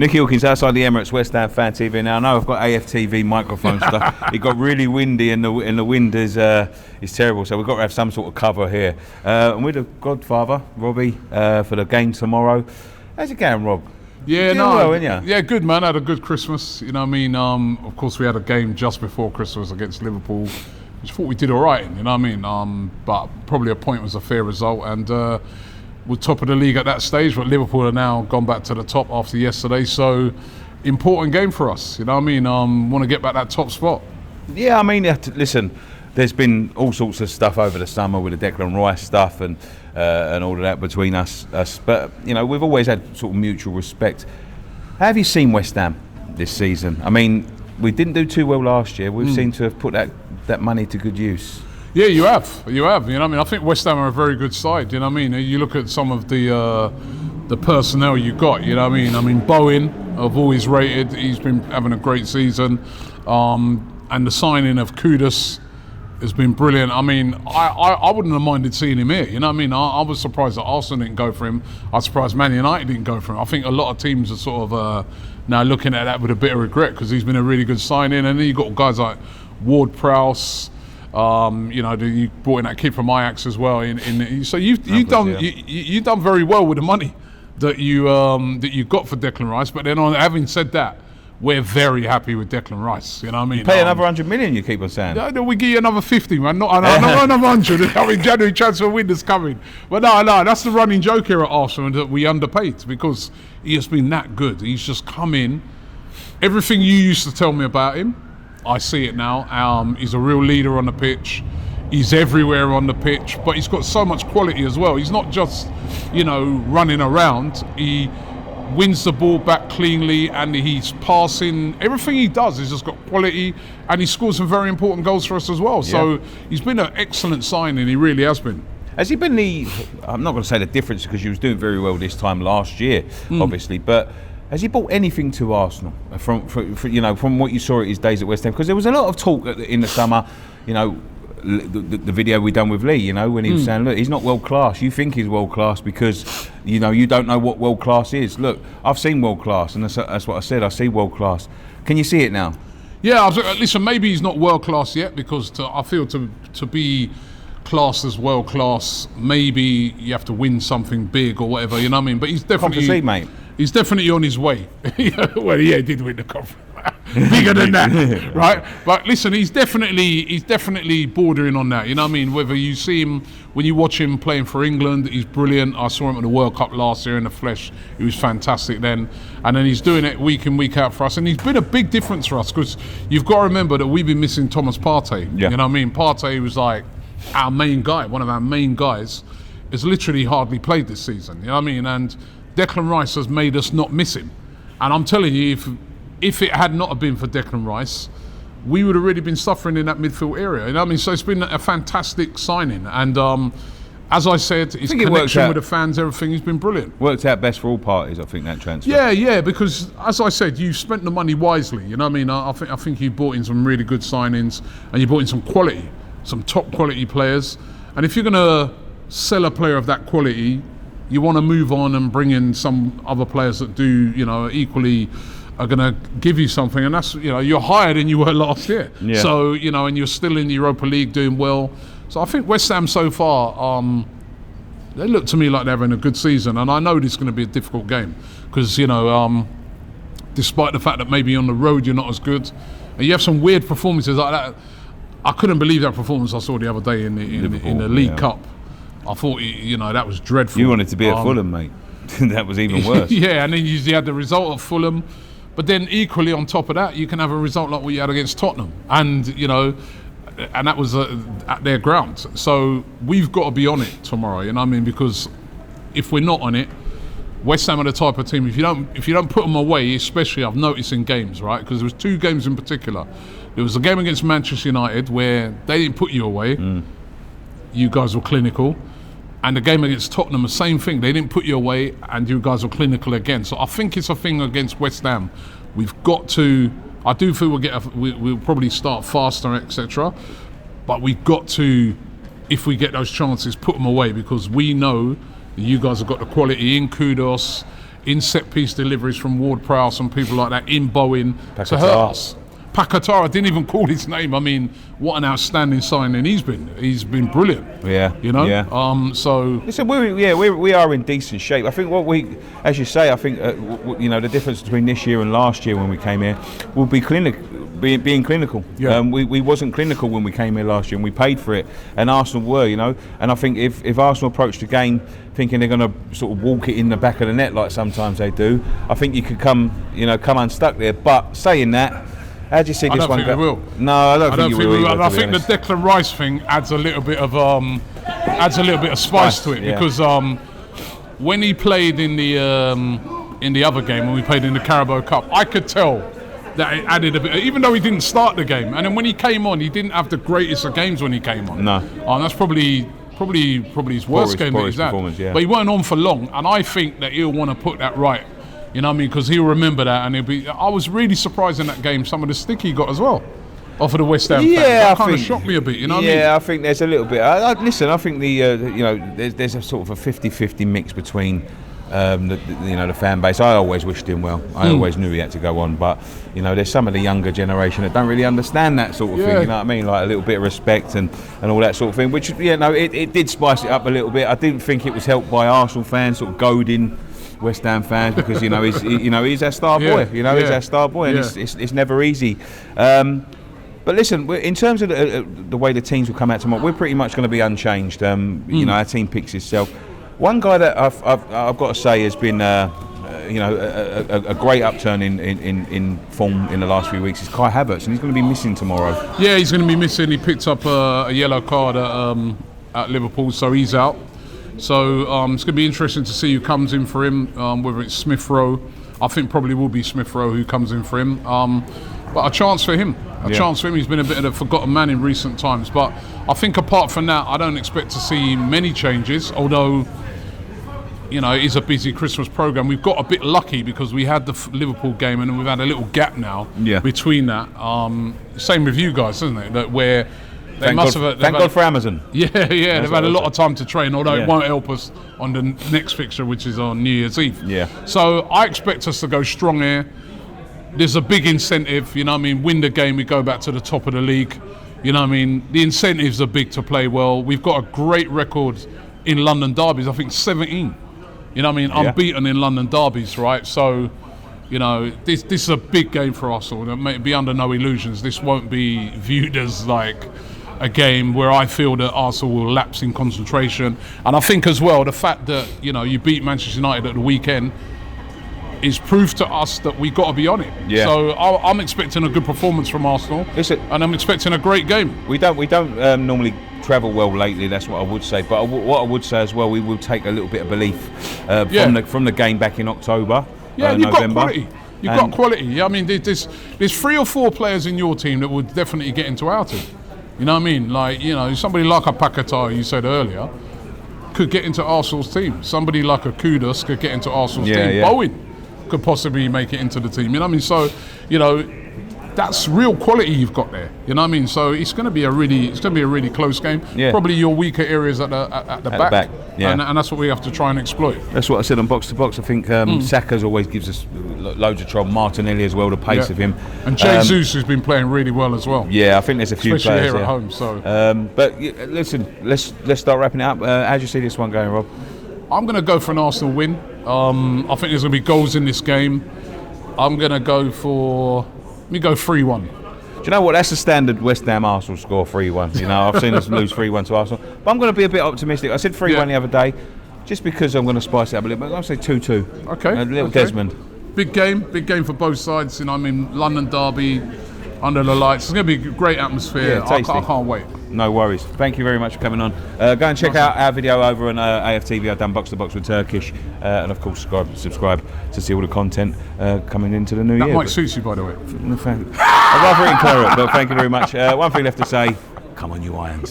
Nicky Hawkins outside the Emirates, West Ham Fan TV. Now I know I've got AFTV microphone stuff. It got really windy and the wind is terrible, so we've got to have some sort of cover here. And with the Godfather, Robbie, for the game tomorrow. How's it going, Rob? Yeah, well, good man. I had a good Christmas. You know what I mean? Of course, we had a game just before Christmas against Liverpool, which I thought we did all right in. You know what I mean? But probably a point was a fair result, and we're top of the league at that stage. But Liverpool are now gone back to the top after yesterday, so important game for us. You know what I mean? Want to get back that top spot. Yeah, I mean, listen. There's been all sorts of stuff over the summer with the Declan Rice stuff and all of that between us. But, you know, we've always had sort of mutual respect. How have you seen West Ham this season? I mean, we didn't do too well last year. We've seemed to have put that money to good use. Yeah, you have. You know what I mean? I think West Ham are a very good side. You know what I mean? You look at some of the personnel you got. You know what I mean? I mean, Bowen, I've always rated. He's been having a great season. And the signing of Kudus has been brilliant. I mean, I wouldn't have minded seeing him here. You know what I mean? I was surprised that Arsenal didn't go for him. I was surprised Man United didn't go for him. I think a lot of teams are sort of now looking at that with a bit of regret because he's been a really good signing. And then you've got guys like Ward-Prowse. You know, you brought in that kid from Ajax as well. So you've done very well with the money that you got for Declan Rice. But then, having said that, we're very happy with Declan Rice. You know what I mean? You pay another 100 million, you keep on saying. No, we give you another 50, man. Not another 100. I mean, January transfer window's coming. But no, that's the running joke here at Arsenal, that we underpaid because he has been that good. He's just come in. Everything you used to tell me about him, I see it now. He's a real leader on the pitch. He's everywhere on the pitch, but he's got so much quality as well. He's not just, you know, running around. He wins the ball back cleanly and he's passing. Everything he does has just got quality, and he scores some very important goals for us as well. Yeah. So he's been an excellent signing. He really has been. Has he been I'm not going to say the difference because he was doing very well this time last year, obviously, but has he brought anything to Arsenal from what you saw at his days at West Ham? Because there was a lot of talk in the summer, you know, the video we done with Lee, you know, when he was saying, look, he's not world class. You think he's world class because, you know, you don't know what world class is. Look, I've seen world class, and that's what I said. I see world class. Can you see it now? Yeah, listen, maybe he's not world class yet because I feel to be classed as world class, maybe you have to win something big or whatever, you know what I mean? But he's definitely... Conference League, mate. He's definitely on his way. Well, yeah, he did win the conference. Bigger than that, right? But listen, he's definitely bordering on that. You know what I mean? Whether you see him, when you watch him playing for England, he's brilliant. I saw him at the World Cup last year in the flesh. He was fantastic then. And then he's doing it week in, week out for us. And he's been a big difference for us because you've got to remember that we've been missing Thomas Partey. Yeah. You know what I mean? Partey was like our main guy, one of our main guys. Has literally hardly played this season. You know what I mean? And Declan Rice has made us not miss him. And I'm telling you, if it had not have been for Declan Rice, we would have really been suffering in that midfield area. You know what I mean? So it's been a fantastic signing. And as I said, his connection with the fans, everything has been brilliant. Worked out best for all parties, I think, that transfer. Yeah, because as I said, you spent the money wisely. You know what I mean? I think you brought in some really good signings and you brought in some quality, some top quality players. And if you're going to sell a player of that quality, you want to move on and bring in some other players that do, you know, equally are going to give you something. And that's, you know, you're higher than you were last year. Yeah. So, you know, and you're still in the Europa League doing well. So I think West Ham so far, they look to me like they're having a good season. And I know this is going to be a difficult game because, you know, despite the fact that maybe on the road you're not as good, and you have some weird performances like that. I couldn't believe that performance I saw the other day in the League Cup. I thought, you know, that was dreadful. You wanted to be at Fulham, mate. That was even worse. Yeah, and then you had the result of Fulham. But then equally on top of that, you can have a result like what you had against Tottenham. And, you know, and that was at their ground. So we've got to be on it tomorrow, you know what I mean? Because if we're not on it, West Ham are the type of team, if you don't put them away, especially I've noticed in games, right? Because there was 2 games in particular. There was a game against Manchester United where they didn't put you away. You guys were clinical. And the game against Tottenham, the same thing. They didn't put you away and you guys were clinical again. So I think it's a thing against West Ham. We've got to... I do feel we'll probably start faster, etc. But we've got to, if we get those chances, put them away because we know that you guys have got the quality in Kudus, in set-piece deliveries from Ward-Prowse and people like that, in Bowen, to hurt Paquetá. us. Paquetá, I didn't even call his name. I mean, what an outstanding signing he's been. He's been brilliant. Yeah, You know? yeah. So, Listen, we are in decent shape. I think as you say, I think the difference between this year and last year when we came here will be being clinical. Yeah. We wasn't clinical when we came here last year, and we paid for it. And Arsenal were, And I think if Arsenal approached the game thinking they're going to sort of walk it in the back of the net like sometimes they do, I think you could come unstuck there. But saying that, how do you see this one? I don't think we will. No, I don't think we you will. will. I think the Declan Rice thing adds a little bit of spice to it, yeah. because when he played in the other game, when we played in the Carabao Cup, I could tell that it added a bit, even though he didn't start the game. And then when he came on, he didn't have the greatest of games when he came on. No. And that's probably his worst game that he's had. Yeah. But he weren't on for long, and I think that he'll want to put that right. You know what I mean? Because he'll remember that, and he'll be. I was really surprised in that game some of the stick he got as well, off of the West Ham fans. That kind of shocked me a bit. You know what I mean? Yeah, I think there's a little bit. Listen, I think there's a sort of a 50-50 mix between the fan base. I always wished him well. I always knew he had to go on, but there's some of the younger generation that don't really understand that sort of thing. You know what I mean? Like a little bit of respect and all that sort of thing. Which it did spice it up a little bit. I didn't think it was helped by Arsenal fans sort of goading West Ham fans because he's our star boy. He's our star boy, and it's never easy. But listen, in terms of the way the teams will come out tomorrow, we're pretty much going to be unchanged. Our team picks itself. One guy that I've got to say has been a great upturn in form in the last few weeks is Kai Havertz, and he's going to be missing tomorrow. Yeah, he's going to be missing. He picked up a yellow card at Liverpool, so he's out. So it's going to be interesting to see who comes in for him, whether it's Smith Rowe. I think probably will be Smith Rowe who comes in for him. But a chance for him. He's been a bit of a forgotten man in recent times. But I think apart from that, I don't expect to see many changes, although it is a busy Christmas programme. We've got a bit lucky because we had the Liverpool game and then we've had a little gap now between that. Same with you guys, isn't it? That where they Thank God for Amazon. Yeah, they've had a lot of time to train, although it won't help us on the next fixture, which is on New Year's Eve. Yeah. So I expect us to go strong here. There's a big incentive, win the game, we go back to the top of the league. The incentives are big to play well. We've got a great record in London derbies, I think 17. Unbeaten in London derbies, right? So, this is a big game for Arsenal. Be under no illusions. This won't be viewed as like a game where I feel that Arsenal will lapse in concentration. And I think as well, the fact that, you beat Manchester United at the weekend is proof to us that we've got to be on it. Yeah. So I'm expecting a good performance from Arsenal. And I'm expecting a great game. We don't normally travel well lately, that's what I would say. But what I would say as well, we will take a little bit of belief from the game back in October. Yeah, you've November. got quality. You've got quality. Yeah, there's 3 or 4 players in your team that would definitely get into our team. You know what I mean? Like, somebody like a Paquetá, you said earlier, could get into Arsenal's team. Somebody like a Kudus could get into Arsenal's team. Yeah. Bowen could possibly make it into the team. You know what I mean? So, that's real quality you've got there. You know what I mean? So it's going to be a really close game. Yeah. Probably your weaker areas at the back. Yeah. And that's what we have to try and exploit. That's what I said on Box to Box. I think Saka's always gives us loads of trouble. Martinelli as well, the pace of him. And Jesus who's been playing really well as well. Yeah, I think there's a few especially players here there. at home. So, but listen, let's start wrapping it up. How do you see this one going, Rob? I'm going to go for an Arsenal win. I think there's going to be goals in this game. I'm going to go for. Let me go 3-1. Do you know what? That's the standard West Ham Arsenal score, 3-1. I've seen us lose 3-1 to Arsenal. But I'm going to be a bit optimistic. I said 3-1 the other day, just because I'm going to spice it up a little bit. I'll say 2-2. Okay. A little Desmond. Big game for both sides. London derby, under the lights. It's going to be a great atmosphere. Yeah, tasty. I can't wait. No worries. Thank you very much for coming on. Go and check out our video over on AFTV. I've done Box to Box with Turkish. And of course, subscribe to see all the content coming into the new year. That might suit you, by the way. I'd rather eat claret, but thank you very much. One thing left to say, come on you Irons.